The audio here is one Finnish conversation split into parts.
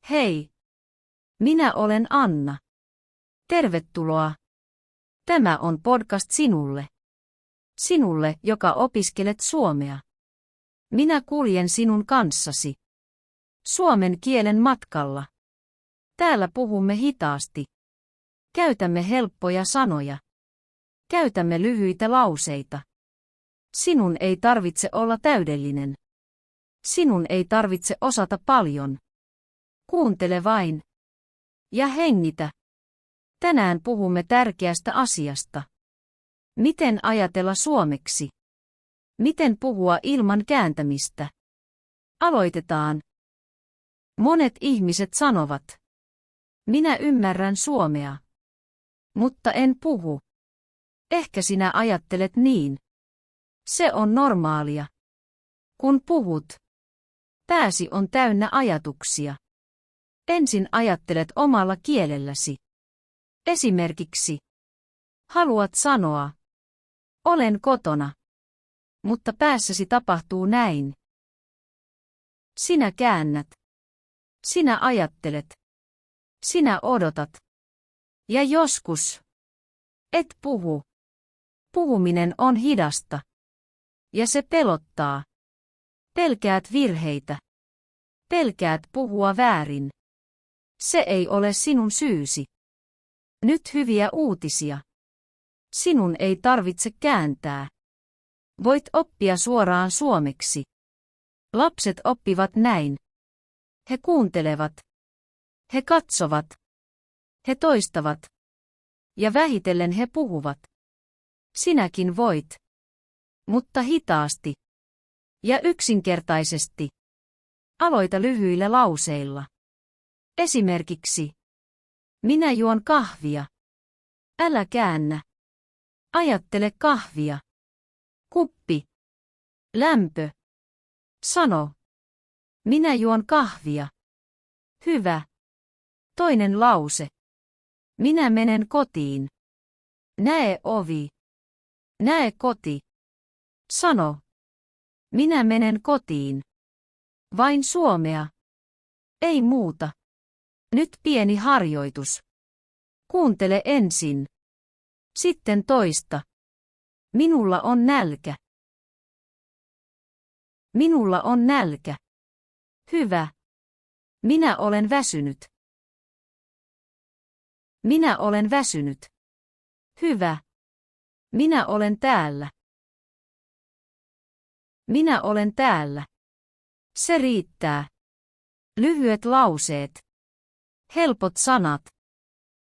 Hei, minä olen Anna. Tervetuloa. Tämä on podcast sinulle. Sinulle, joka opiskelet suomea. Minä kuljen sinun kanssasi. Suomen kielen matkalla. Täällä puhumme hitaasti. Käytämme helppoja sanoja. Käytämme lyhyitä lauseita. Sinun ei tarvitse olla täydellinen. Sinun ei tarvitse osata paljon. Kuuntele vain. Ja hengitä. Tänään puhumme tärkeästä asiasta. Miten ajatella suomeksi? Miten puhua ilman kääntämistä? Aloitetaan. Monet ihmiset sanovat. Minä ymmärrän suomea. Mutta en puhu. Ehkä sinä ajattelet niin. Se on normaalia. Kun puhut, pääsi on täynnä ajatuksia. Ensin ajattelet omalla kielelläsi. Esimerkiksi, haluat sanoa, olen kotona. Mutta päässäsi tapahtuu näin. Sinä käännät. Sinä ajattelet. Sinä odotat. Ja joskus et puhu. Puhuminen on hidasta. Ja se pelottaa. Pelkäät virheitä. Pelkäät puhua väärin. Se ei ole sinun syysi. Nyt hyviä uutisia. Sinun ei tarvitse kääntää. Voit oppia suoraan suomeksi. Lapset oppivat näin. He kuuntelevat. He katsovat. He toistavat. Ja vähitellen he puhuvat. Sinäkin voit. Mutta hitaasti. Ja yksinkertaisesti. Aloita lyhyillä lauseilla. Esimerkiksi. Minä juon kahvia. Älä käännä. Ajattele kahvia. Kuppi. Lämpö. Sano. Minä juon kahvia. Hyvä. Toinen lause. Minä menen kotiin. Näe ovi. Näe koti. Sano. Minä menen kotiin. Vain suomea. Ei muuta. Nyt pieni harjoitus. Kuuntele ensin. Sitten toista. Minulla on nälkä. Minulla on nälkä. Hyvä. Minä olen väsynyt. Minä olen väsynyt. Hyvä. Minä olen täällä. Minä olen täällä. Se riittää. Lyhyet lauseet. Helpot sanat.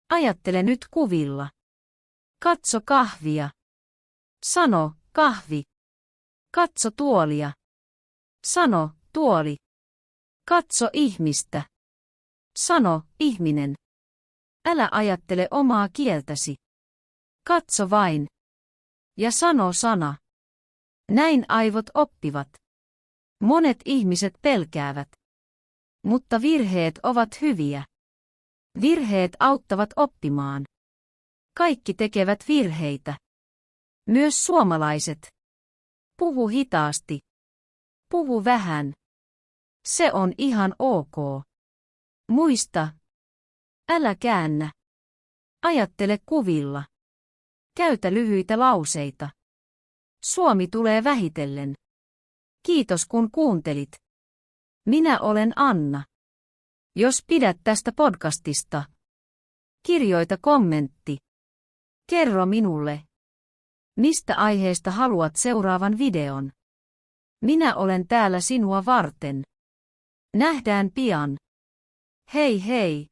Ajattele nyt kuvilla. Katso kahvia. Sano, kahvi. Katso tuolia. Sano, tuoli. Katso ihmistä. Sano, ihminen. Älä ajattele omaa kieltäsi. Katso vain. Ja sano sana. Näin aivot oppivat. Monet ihmiset pelkäävät. Mutta virheet ovat hyviä. Virheet auttavat oppimaan. Kaikki tekevät virheitä. Myös suomalaiset. Puhu hitaasti. Puhu vähän. Se on ihan ok. Muista. Älä käännä. Ajattele kuvilla. Käytä lyhyitä lauseita. Suomi tulee vähitellen. Kiitos kun kuuntelit. Minä olen Anna. Jos pidät tästä podcastista, kirjoita kommentti. Kerro minulle, mistä aiheesta haluat seuraavan videon. Minä olen täällä sinua varten. Nähdään pian. Hei hei.